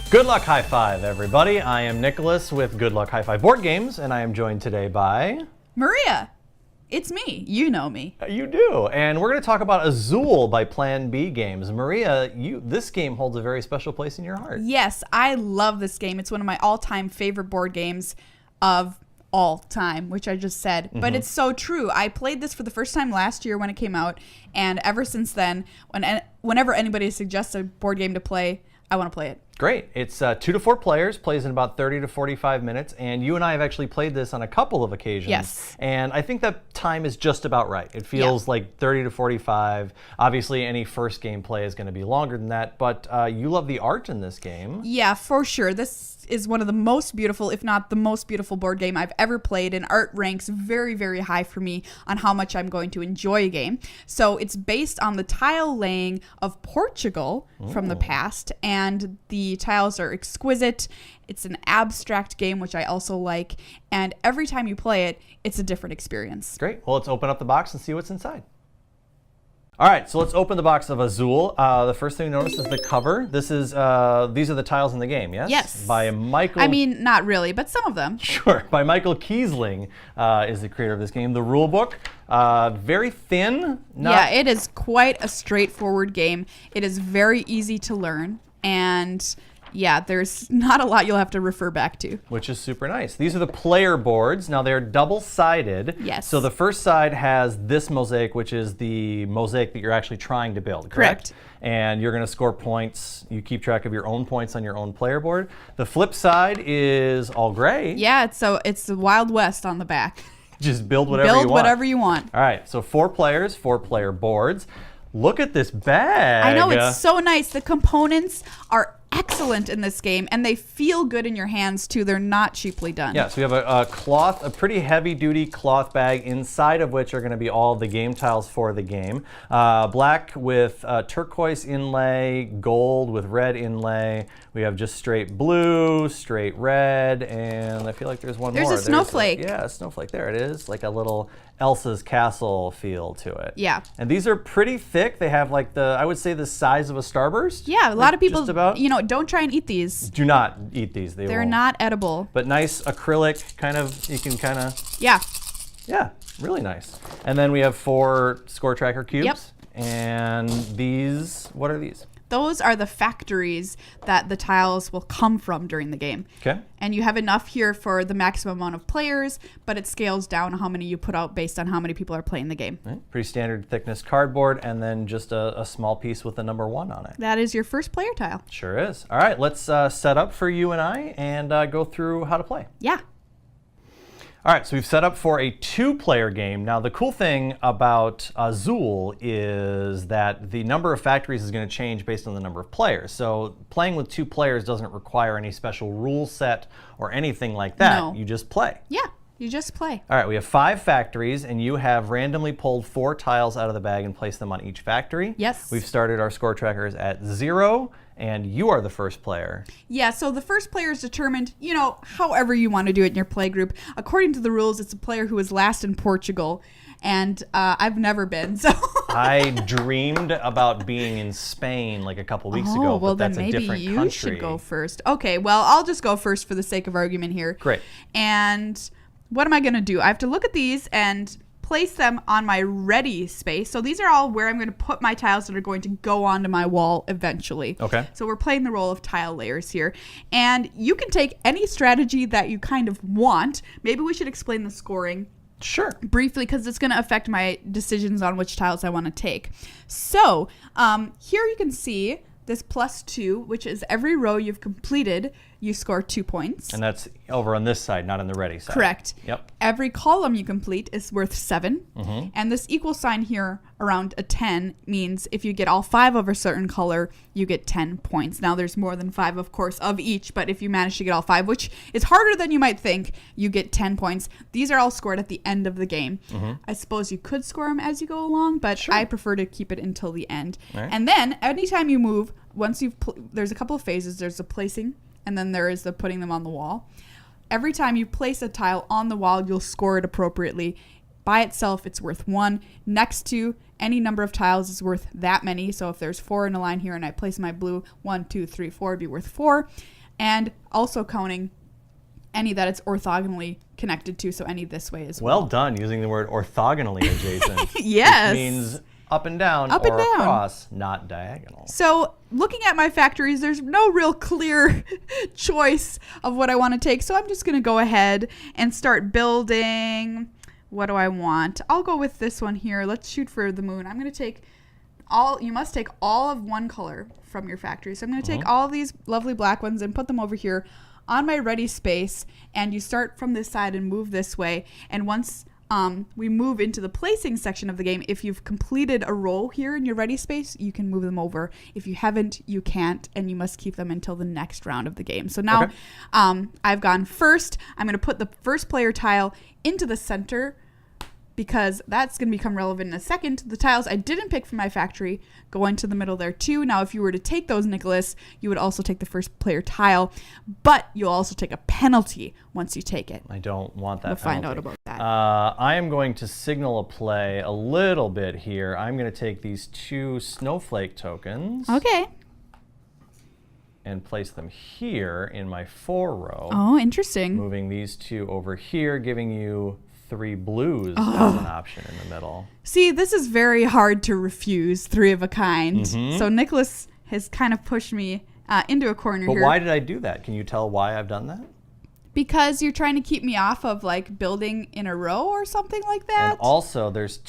Good Luck High Five, everybody. I am Nicholas with Good Luck High Five Board Games, and I am joined today by... Maria. It's me. You know me. You do. And we're going to talk about Azul by Plan B Games. Maria, this game holds a very special place in your heart. Yes, I love this game. It's one of my all-time favorite board games of all time, which I just said. Mm-hmm. But it's so true. I played this for the first time last year when it came out, and ever since then, whenever anybody suggests a board game to play, I want to play it. Great. It's 2 to 4 players, plays in about 30 to 45 minutes, and you and I have actually played this on a couple of occasions. Yes. And I think that time is just about right. It feels like 30 to 45. Obviously, any first game play is going to be longer than that, but you love the art in this game. Yeah, for sure. This is one of the most beautiful, if not the most beautiful board game I've ever played, and art ranks very, very high for me on how much I'm going to enjoy a game. So it's based on the tile laying of Portugal from the past, and the tiles are exquisite. It's an abstract game, which I also like, and every time you play it, it's a different experience. Great. Well, let's open up the box and see what's inside. All right, so let's open the box of Azul. The first thing you notice is the cover. This is these are the tiles in the game, yes? Yes. By Michael. I mean, not really, but some of them. Sure. By Michael Kiesling is the creator of this game. The rule book, very thin. Yeah, it is quite a straightforward game. It is very easy to learn, and yeah, there's not a lot you'll have to refer back to. Which is super nice. These are the player boards. Now they're double-sided. Yes. So the first side has this mosaic, which is the mosaic that you're actually trying to build, correct? And you're going to score points. You keep track of your own points on your own player board. The flip side is all gray. Yeah, it's the Wild West on the back. Just build whatever you want. Build whatever you want. All right, so 4 players, 4 player boards. Look at this bag. I know, it's so nice. The components are excellent in this game, and they feel good in your hands too. They're not cheaply done. Yeah, so we have a pretty heavy-duty cloth bag, inside of which are going to be all the game tiles for the game. Black with turquoise inlay, gold with red inlay. We have just straight blue, straight red, and I feel like there's one more. There's a snowflake. A snowflake. There it is, like a little Elsa's castle feel to it. Yeah. And these are pretty thick. They have like I would say the size of a Starburst. Yeah, a lot of people, just about. Don't try and eat these. Do not eat these. They're not edible. But nice acrylic, you can kind of. Yeah. Yeah, really nice. And then we have 4 score tracker cubes. Yep. And these, what are these? Those are the factories that the tiles will come from during the game. Okay. And you have enough here for the maximum amount of players, but it scales down how many you put out based on how many people are playing the game. Right. Pretty standard thickness cardboard, and then just a small piece with the number 1 on it. That is your first player tile. Sure is. All right, let's set up for you and I and go through how to play. Yeah. All right, so we've set up for a 2-player game. Now, the cool thing about Azul is that the number of factories is going to change based on the number of players. So playing with 2 players doesn't require any special rule set or anything like that. No. You just play. Yeah, you just play. All right, we have 5 factories, and you have randomly pulled 4 tiles out of the bag and placed them on each factory. Yes. We've started our score trackers at 0. And you are the first player. Yeah, so the first player is determined, however you want to do it in your play group. According to the rules, it's a player who was last in Portugal, and I've never been, so. I dreamed about being in Spain like a couple weeks ago, well, but that's then a different maybe you country. should go first. Okay, well, I'll just go first for the sake of argument here. Great. And what am I going to do? I have to look at these and place them on my ready space. So these are all where I'm going to put my tiles that are going to go onto my wall eventually. Okay. So we're playing the role of tile layers here. And you can take any strategy that you kind of want. Maybe we should explain the scoring. Sure. Briefly, because it's going to affect my decisions on which tiles I want to take. So here you can see this +2, which is every row you've completed, you score 2 points. And that's over on this side, not on the ready side. Correct. Yep. Every column you complete is worth 7. Mm-hmm. And this equal sign here around a 10 means if you get all 5 of a certain color, you get 10 points. Now there's more than 5, of course, of each, but if you manage to get all 5, which is harder than you might think, you get 10 points. These are all scored at the end of the game. Mm-hmm. I suppose you could score them as you go along, but sure. I prefer to keep it until the end. Right. And then anytime you move, once you've there's a couple of phases. There's the placing, and then there is the putting them on the wall. Every time you place a tile on the wall, you'll score it appropriately. By itself, it's worth 1. Next to any number of tiles is worth that many. So if there's 4 in a line here and I place my blue 1, 2, 3, 4, it'd be worth 4. And also counting any that it's orthogonally connected to, so any this way as well. Well done using the word orthogonally adjacent. Yes. Which means up and down Up or and down. across, not diagonal. So looking at my factories, there's no real clear choice of what I want to take. So I'm just going to go ahead and start building. What do I want? I'll go with this one here. Let's shoot for the moon. I'm going to take you must take all of one color from your factory. So I'm going to take all of these lovely black ones and put them over here on my ready space. And you start from this side and move this way. And once we move into the placing section of the game, if you've completed a row here in your ready space, you can move them over. If you haven't, you can't, and you must keep them until the next round of the game. So now I've gone first. I'm going to put the first player tile into the center because that's going to become relevant in a second. The tiles I didn't pick from my factory go into the middle there too. Now, if you were to take those, Nicholas, you would also take the first player tile, but you'll also take a penalty once you take it. I don't want that We'll penalty. find out about that. I am going to signal a play a little bit here. I'm going to take these 2 snowflake tokens Okay. and place them here in my 4 row. Oh, interesting. Moving these 2 over here, giving you 3 blues as an option in the middle. See, this is very hard to refuse, 3 of a kind. So Nicholas has kind of pushed me into a corner But here. why did I do that? Can you tell why I've done that? Because you're trying to keep me off of like building in a row or something like that. And also, there's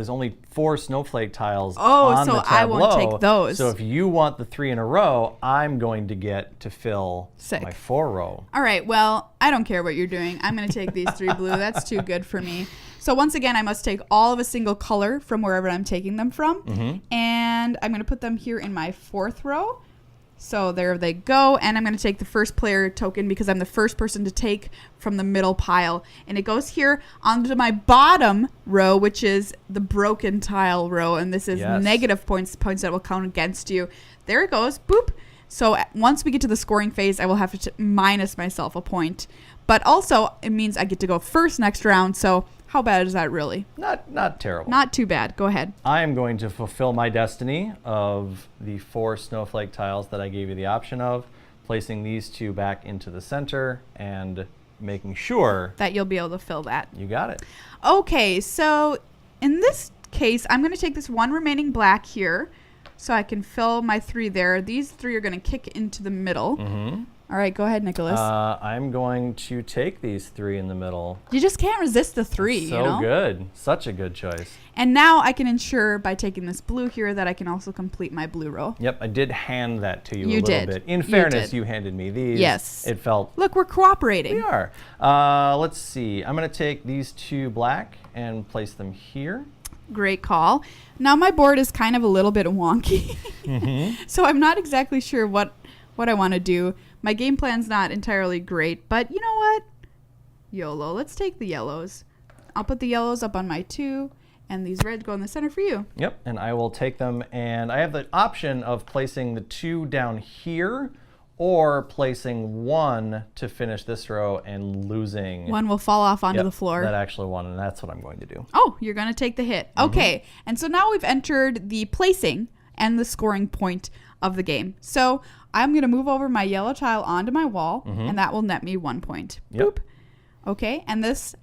only 4 snowflake tiles Oh, on so the tableau. I won't take those. So if you want the 3 in a row, I'm going to get to fill Sick. my 4 row. All right, well, I don't care what you're doing. I'm going to take these 3 blue. That's too good for me. So once again, I must take all of a single color from wherever I'm taking them from. And I'm going to put them here in my 4th row. So there they go. And I'm going to take the first player token because I'm the first person to take from the middle pile. And it goes here onto my bottom row, which is the broken tile row. And this is negative points that will count against you. There it goes. Boop. So once we get to the scoring phase, I will have to minus myself a point. But also, it means I get to go first next round. So how bad is that really? Not terrible. Not too bad. Go ahead. I am going to fulfill my destiny of the 4 snowflake tiles that I gave you the option of, placing these 2 back into the center and making sure that you'll be able to fill that. You got it. Okay, so in this case, I'm going to take this 1 remaining black here so I can fill my 3 there. These 3 are going to kick into the middle. All right, go ahead, Nicholas. I'm going to take these 3 in the middle. You just can't resist the 3, So you know? good. Such a good choice. And now I can ensure by taking this blue here that I can also complete my blue row. Yep, I did hand that to you a You little did. bit. In You fairness, did. you handed me these. Yes. It felt... Look, we're cooperating. We are. Let's see. I'm going to take these 2 black and place them here. Great call. Now my board is kind of a little bit wonky. So I'm not exactly sure what I want to do. My game plan's not entirely great, but you know what? YOLO. Let's take the yellows. I'll put the yellows up on my 2, and these reds go in the center for you. Yep, and I will take them, and I have the option of placing the 2 down here or placing 1 to finish this row and losing. 1 will fall off onto the floor. That actual one, and that's what I'm going to do. Oh, you're going to take the hit. Okay, and so now we've entered the placing and the scoring point of the game. So I'm going to move over my yellow tile onto my wall, and that will net me 1 point. Yep. Boop. Okay, and this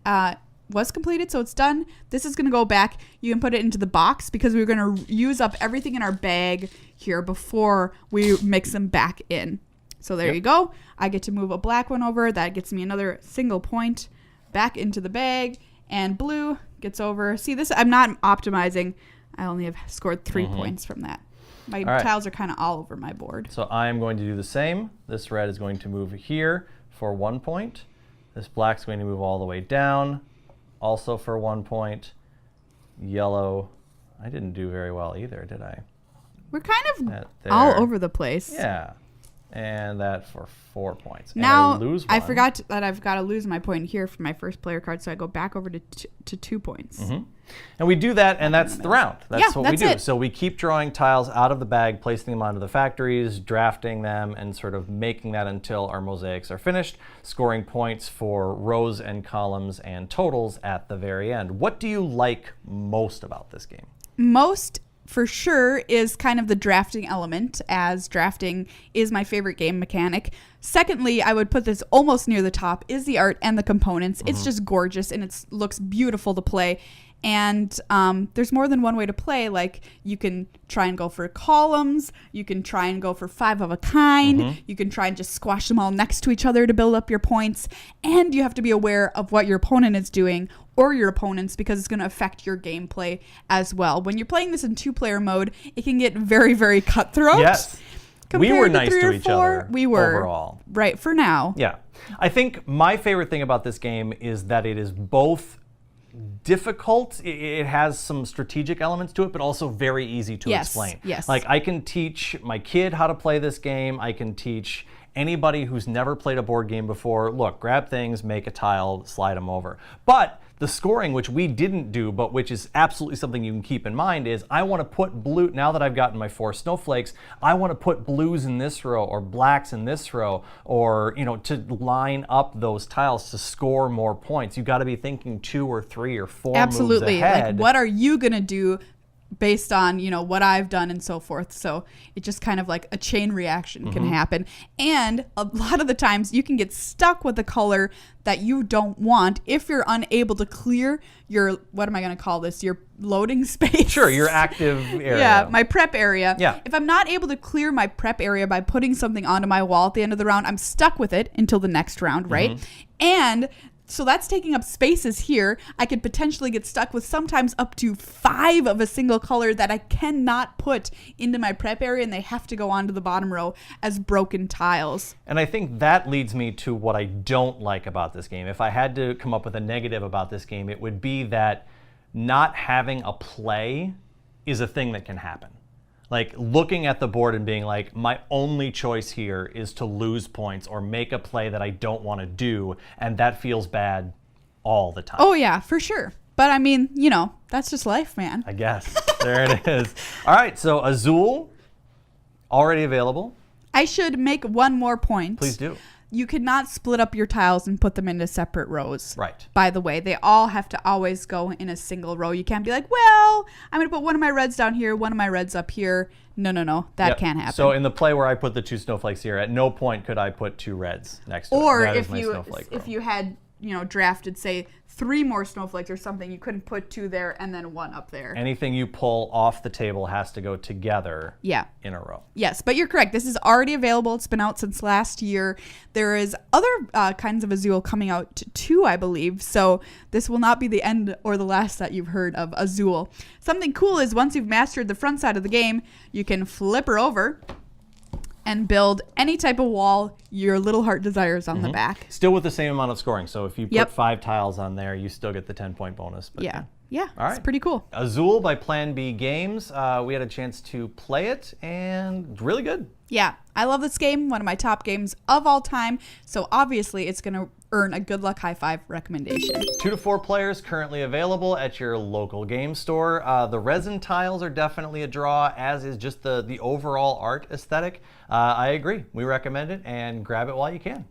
was completed, so it's done. This is going to go back. You can put it into the box because we're going to use up everything in our bag here before we mix them back in. So there you go. I get to move a black one over. That gets me another single point back into the bag, and blue gets over. See, this I'm not optimizing. I only have scored 3 points from that. My tiles are kind of all over my board. So I'm going to do the same. This red is going to move here for 1 point. This black's going to move all the way down, also for 1 point. Yellow, I didn't do very well either, did I? We're kind of all over the place. Yeah. And that for 4 points. And Now, I lose I one. forgot that I've got to lose my point here for my first player card, so I go back over to 2 points. And we do that, and that's the round. That's what that's we do. it. So we keep drawing tiles out of the bag, placing them onto the factories, drafting them, and sort of making that until our mosaics are finished, scoring points for rows and columns and totals at the very end. What do you like most about this game? Most, for sure, is kind of the drafting element, as drafting is my favorite game mechanic. Secondly, I would put this almost near the top, is the art and the components. It's just gorgeous, and it looks beautiful to play. And there's more than one way to play. Like, you can try and go for columns. You can try and go for 5 of a kind. You can try and just squash them all next to each other to build up your points. And you have to be aware of what your opponent is doing, or your opponents, because it's going to affect your gameplay as well. When you're playing this in 2-player mode, it can get very, very cutthroat. Yes. We were nice 3 to or each 4, other we were. overall. Right, for now. Yeah. I think my favorite thing about this game is that it is both difficult. It has some strategic elements to it, but also very easy to explain. Yes. Like, I can teach my kid how to play this game. I can teach anybody who's never played a board game before, look, grab things, make a tile, slide them over. But the scoring, which we didn't do, but which is absolutely something you can keep in mind, is I want to put blue, now that I've gotten my 4 snowflakes, I want to put blues in this row or blacks in this row, or, you know, to line up those tiles to score more points. You got to be thinking 2 or 3 or 4 Absolutely. moves ahead. Like, what are you going to do based on, you know, what I've done and so forth. So it just kind of like a chain reaction can happen. And a lot of the times you can get stuck with a color that you don't want if you're unable to clear your, what am I going to call this? Your loading space. Sure, your active area. Yeah, my prep area. Yeah. If I'm not able to clear my prep area by putting something onto my wall at the end of the round, I'm stuck with it until the next round, right? And so that's taking up spaces here. I could potentially get stuck with sometimes up to 5 of a single color that I cannot put into my prep area, and they have to go onto the bottom row as broken tiles. And I think that leads me to what I don't like about this game. If I had to come up with a negative about this game, it would be that not having a play is a thing that can happen. Like, looking at the board and being like, my only choice here is to lose points or make a play that I don't want to do, and that feels bad all the time. Oh yeah, for sure. But I mean, you know, that's just life, man. I guess. There it is. All right, so Azul, already available. I should make one more point. Please do. You cannot split up your tiles and put them into separate rows. Right. By the way, they all have to always go in a single row. You can't be like, well, I'm going to put one of my reds down here, one of my reds up here. No. That can't happen. So in the play where I put the 2 snowflakes here, at no point could I put 2 reds next to it. or That is if my you snowflake row. if you had, you know, drafted, say, 3 more snowflakes or something, you couldn't put 2 there and then 1 up there. Anything you pull off the table has to go together Yeah. in a row. Yes, but you're correct. This is already available. It's been out since last year. There is other kinds of Azul coming out too, I believe. So this will not be the end or the last that you've heard of Azul. Something cool is once you've mastered the front side of the game, you can flip her over and build any type of wall your little heart desires on the back. Still with the same amount of scoring. So if you put Yep. 5 tiles on there, you still get the 10-point bonus. But Yeah, All it's right. pretty cool. Azul by Plan B Games. We had a chance to play it, and really good. Yeah, I love this game, one of my top games of all time. So obviously it's going to earn a Good Luck High Five recommendation. 2 to 4 players currently available at your local game store. The resin tiles are definitely a draw, as is just the overall art aesthetic. I agree. We recommend it, and grab it while you can.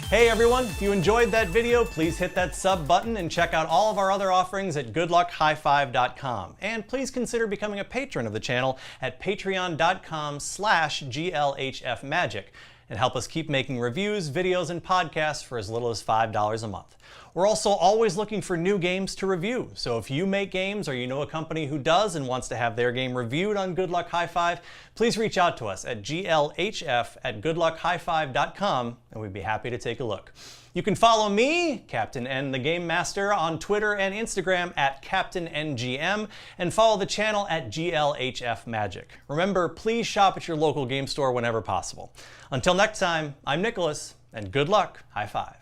Hey everyone, if you enjoyed that video, please hit that sub button and check out all of our other offerings at goodluckhighfive.com. And please consider becoming a patron of the channel at patreon.com/GLHFmagic and help us keep making reviews, videos, and podcasts for as little as $5 a month. We're also always looking for new games to review, so if you make games or you know a company who does and wants to have their game reviewed on Good Luck High Five, please reach out to us at glhf@goodluckhighfive.com and we'd be happy to take a look. You can follow me, Captain N the Game Master, on Twitter and Instagram at CaptainNGM, and follow the channel at GLHF Magic. Remember, please shop at your local game store whenever possible. Until next time, I'm Nicholas, and good luck, high five.